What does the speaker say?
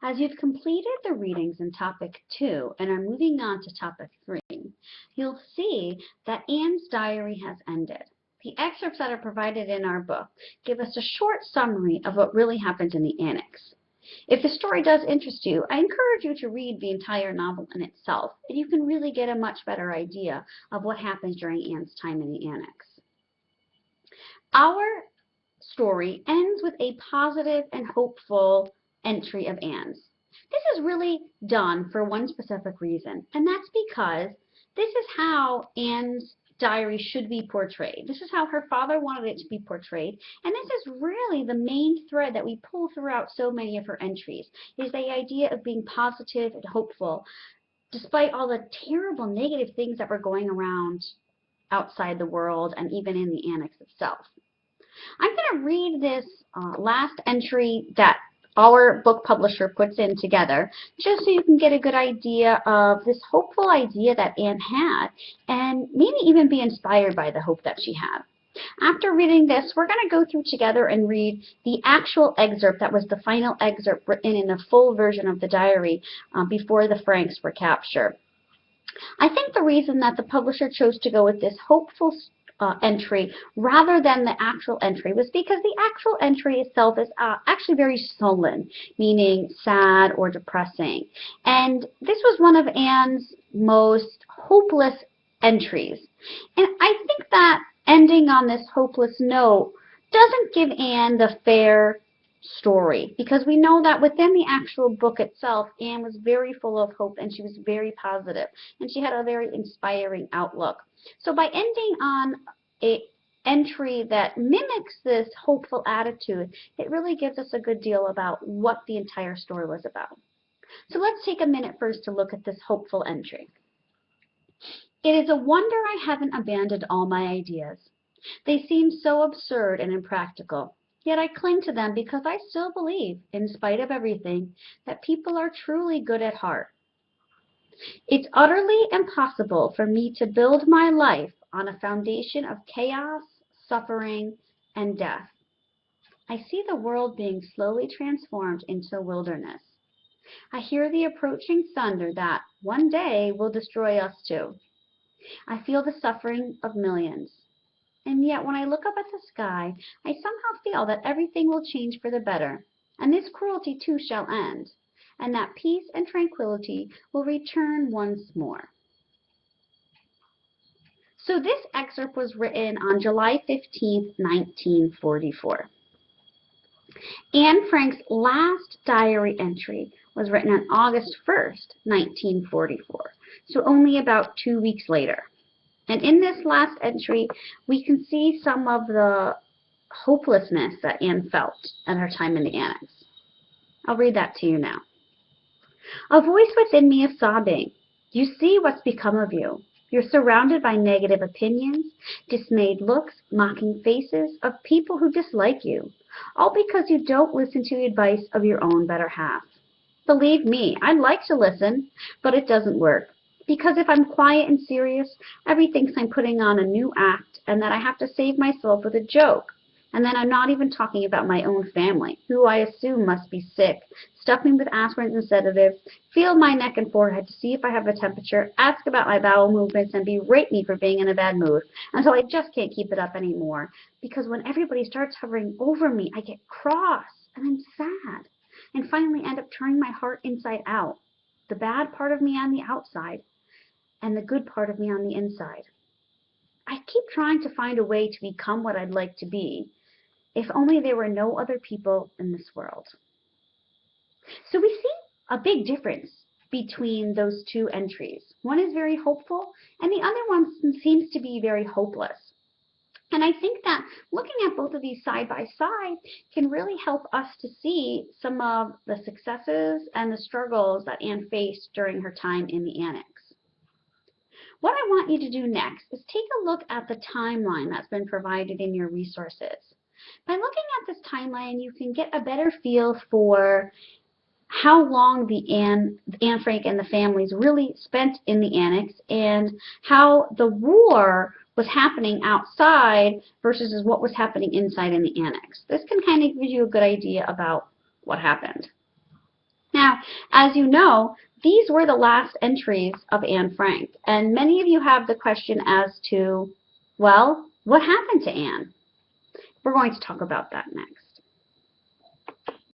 As you've completed the readings in topic 2 and are moving on to topic 3, you'll see that Anne's diary has ended. The excerpts that are provided in our book give us a short summary of what really happened in the annex. If the story does interest you, I encourage you to read the entire novel in itself, and you can really get a much better idea of what happens during Anne's time in the annex. Our story ends with a positive and hopeful entry of Anne's. This is really done for one specific reason, and that's because this is how Anne's diary should be portrayed. This is how her father wanted it to be portrayed, and this is really the main thread that we pull throughout so many of her entries, is the idea of being positive and hopeful, despite all the terrible negative things that were going around outside the world and even in the annex itself. I'm going to read this last entry that our book publisher puts in together, just so you can get a good idea of this hopeful idea that Anne had, and maybe even be inspired by the hope that she had. After reading this, we're going to go through together and read the actual excerpt that was the final excerpt written in a full version of the diary before the Franks were captured. I think the reason that the publisher chose to go with this hopeful entry rather than the actual entry was because the actual entry itself is actually very sullen, meaning sad or depressing. And this was one of Anne's most hopeless entries. And I think that ending on this hopeless note doesn't give Anne the fair story, because we know that within the actual book itself, Anne was very full of hope and she was very positive and she had a very inspiring outlook. So by ending on an entry that mimics this hopeful attitude, it really gives us a good deal about what the entire story was about. So let's take a minute first to look at this hopeful entry. It is a wonder I haven't abandoned all my ideas. They seem so absurd and impractical, yet I cling to them because I still believe, in spite of everything, that people are truly good at heart. It's utterly impossible for me to build my life on a foundation of chaos, suffering, and death. I see the world being slowly transformed into a wilderness. I hear the approaching thunder that, one day, will destroy us too. I feel the suffering of millions. And yet when I look up at the sky, I somehow feel that everything will change for the better, and this cruelty too shall end, and that peace and tranquility will return once more. So this excerpt was written on July 15, 1944. Anne Frank's last diary entry was written on August 1st, 1944, so only about 2 weeks later. And in this last entry, we can see some of the hopelessness that Anne felt at her time in the annex. I'll read that to you now. A voice within me is sobbing. You see what's become of you. You're surrounded by negative opinions, dismayed looks, mocking faces of people who dislike you, all because you don't listen to the advice of your own better half. Believe me, I'd like to listen, but it doesn't work. Because if I'm quiet and serious, everyone thinks I'm putting on a new act and that I have to save myself with a joke. And then I'm not even talking about my own family, who I assume must be sick, stuff me with aspirins and sedatives, feel my neck and forehead to see if I have a temperature, ask about my bowel movements, and berate me for being in a bad mood, until I just can't keep it up anymore. Because when everybody starts hovering over me, I get cross and then sad, and finally end up turning my heart inside out, the bad part of me on the outside, and the good part of me on the inside. I keep trying to find a way to become what I'd like to be, if only there were no other people in this world. So we see a big difference between those two entries. One is very hopeful, and the other one seems to be very hopeless. And I think that looking at both of these side by side can really help us to see some of the successes and the struggles that Anne faced during her time in the annex. What I want you to do next is take a look at the timeline that's been provided in your resources. By looking at this timeline, you can get a better feel for how long Anne Frank and the families really spent in the annex, and how the war was happening outside versus what was happening inside in the annex. This can kind of give you a good idea about what happened. Now, as you know, these were the last entries of Anne Frank, and many of you have the question as to, well, what happened to Anne? We're going to talk about that next.